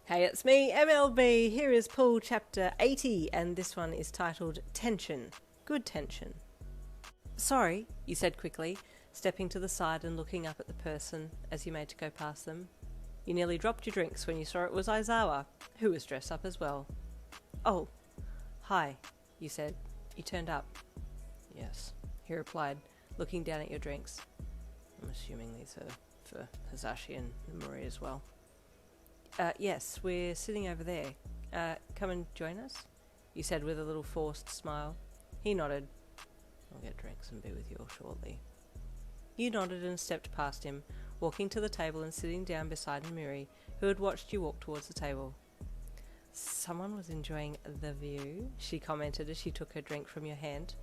Hey, it's me, MLB. Here is Pool Chapter 80, and this one is titled Tension. Good tension. Sorry, you said quickly, stepping to the side and looking up at the person as you made to go past them. You nearly dropped your drinks when you saw it was Aizawa, who was dressed up as well. Oh, hi, you said. You turned up. Yes, he replied, looking down at your drinks. I'm assuming these are for Hazashi and Nomori as well. Yes, we're sitting over there. Come and join us, you said with a little forced smile. He nodded. I'll get drinks and be with you all shortly. You nodded and stepped past him, walking to the table and sitting down beside Nomori, who had watched you walk towards the table. Someone was enjoying the view, she commented as she took her drink from your hand.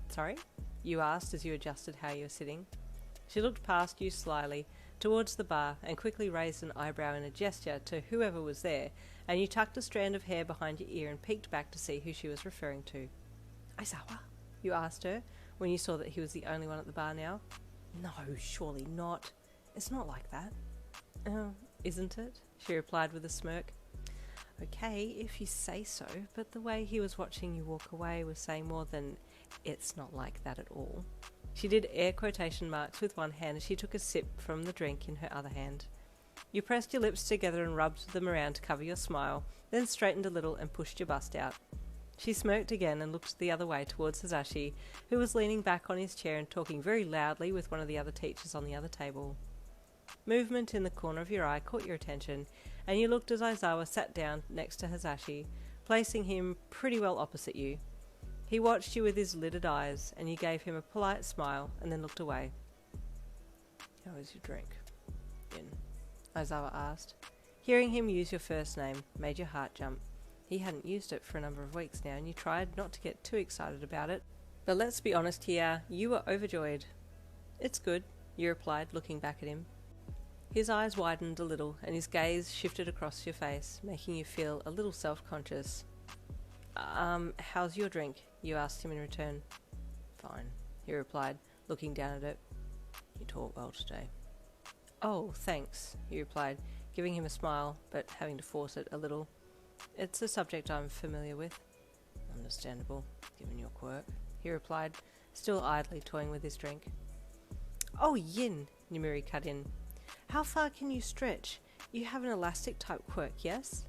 Sorry? You asked as you adjusted how you were sitting. She looked past you slyly, towards the bar, and quickly raised an eyebrow in a gesture to whoever was there, and you tucked a strand of hair behind your ear and peeked back to see who she was referring to. Aizawa? You asked her, when you saw that he was the only one at the bar now. No, surely not. It's not like that. Oh, isn't it? She replied with a smirk. Okay, if you say so, but the way he was watching you walk away was saying more than it's not like that at all. She did air quotation marks with one hand as she took a sip from the drink in her other hand. You pressed your lips together and rubbed them around to cover your smile, then straightened a little and pushed your bust out. She smirked again and looked the other way towards Hazashi, who was leaning back on his chair and talking very loudly with one of the other teachers on the other table. Movement in the corner of your eye caught your attention, and you looked as Aizawa sat down next to Hazashi, placing him pretty well opposite you. He watched you with his lidded eyes, and you gave him a polite smile and then looked away. How was your drink? Yin, Aizawa asked. Hearing him use your first name made your heart jump. He hadn't used it for a number of weeks now, and you tried not to get too excited about it. But let's be honest here, you were overjoyed. It's good, you replied, looking back at him. His eyes widened a little, and his gaze shifted across your face, making you feel a little self-conscious. How's your drink? You asked him in return. Fine, he replied, looking down at it. You taught well today. Oh, thanks, he replied, giving him a smile, but having to force it a little. It's a subject I'm familiar with. Understandable, given your quirk, he replied, still idly toying with his drink. Oh, Yin, Nomori cut in. How far can you stretch? You have an elastic type quirk, yes?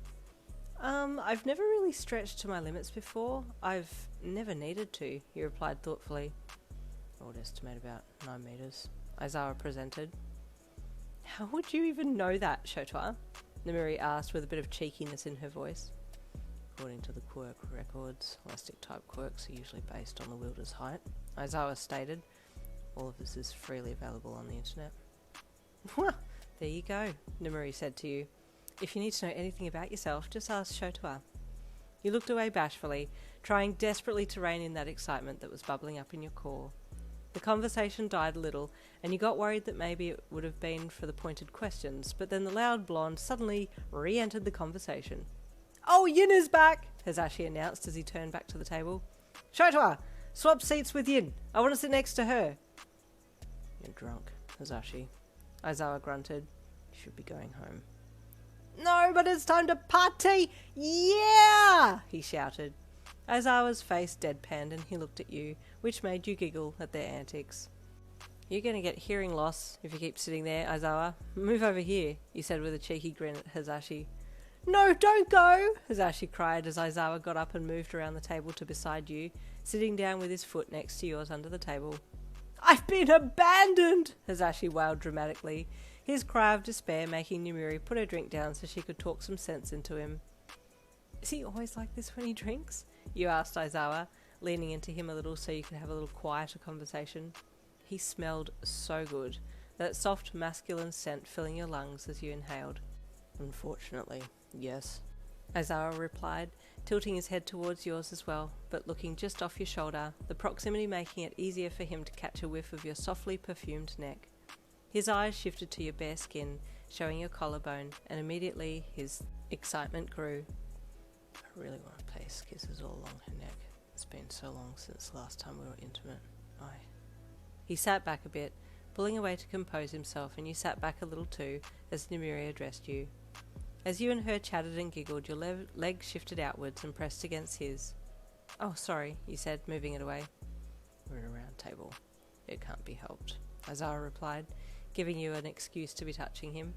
I've never really stretched to my limits before. I've never needed to, he replied thoughtfully. I would estimate about 9 meters, Aizawa presented. How would you even know that, Shota? Nomori asked with a bit of cheekiness in her voice. According to the quirk records, elastic type quirks are usually based on the wielder's height, Aizawa stated. All of this is freely available on the internet. Well, there you go, Nomori said to you. If you need to know anything about yourself, just ask Shota. You looked away bashfully, trying desperately to rein in that excitement that was bubbling up in your core. The conversation died a little, and you got worried that maybe it would have been for the pointed questions, but then the loud blonde suddenly re-entered the conversation. Oh, Yin is back, Hazashi announced as he turned back to the table. Shota, swap seats with Yin. I want to sit next to her. You're drunk, Hazashi. Aizawa grunted. You should be going home. No, but it's time to party! Yeah! He shouted. Aizawa's face deadpanned and he looked at you, which made you giggle at their antics. You're going to get hearing loss if you keep sitting there, Aizawa. Move over here, you said with a cheeky grin at Hazashi. No, don't go! Hazashi cried as Aizawa got up and moved around the table to beside you, sitting down with his foot next to yours under the table. I've been abandoned! Hazashi wailed dramatically, his cry of despair making Nomori put her drink down so she could talk some sense into him. Is he always like this when he drinks? You asked Aizawa, leaning into him a little so you could have a little quieter conversation. He smelled so good, that soft masculine scent filling your lungs as you inhaled. Unfortunately, yes, Aizawa replied, tilting his head towards yours as well, but looking just off your shoulder, the proximity making it easier for him to catch a whiff of your softly perfumed neck. His eyes shifted to your bare skin, showing your collarbone, and immediately his excitement grew. I really want to place kisses all along her neck. It's been so long since the last time we were intimate. He sat back a bit, pulling away to compose himself, and you sat back a little too, as Nomori addressed you. As you and her chatted and giggled, your leg shifted outwards and pressed against his. "Oh, sorry," you said, moving it away. "We're at a round table. It can't be helped," Aizawa replied, giving you an excuse to be touching him.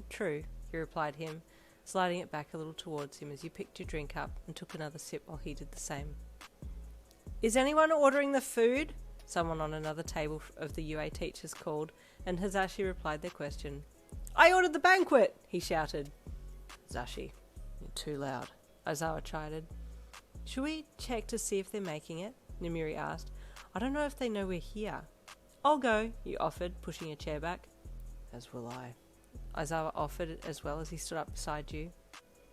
"True," you replied him, sliding it back a little towards him as you picked your drink up and took another sip while he did the same. "Is anyone ordering the food?" someone on another table of the UA teachers called, and Hazashi replied their question. "I ordered the banquet!" he shouted. "Zashi, you're too loud," Aizawa chided. "Should we check to see if they're making it?" Nimiri asked. "I don't know if they know we're here." "I'll go," you offered, pushing a chair back. "As will I," Aizawa offered as well as he stood up beside you.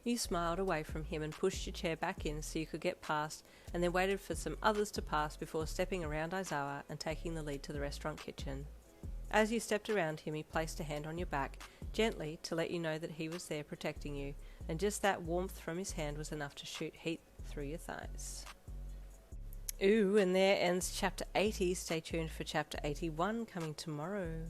You smiled away from him and pushed your chair back in so you could get past, and then waited for some others to pass before stepping around Aizawa and taking the lead to the restaurant kitchen. As you stepped around him, he placed a hand on your back, gently to let you know that he was there protecting you, and just that warmth from his hand was enough to shoot heat through your thighs. Ooh, and there ends chapter 80. Stay tuned for chapter 81 coming tomorrow.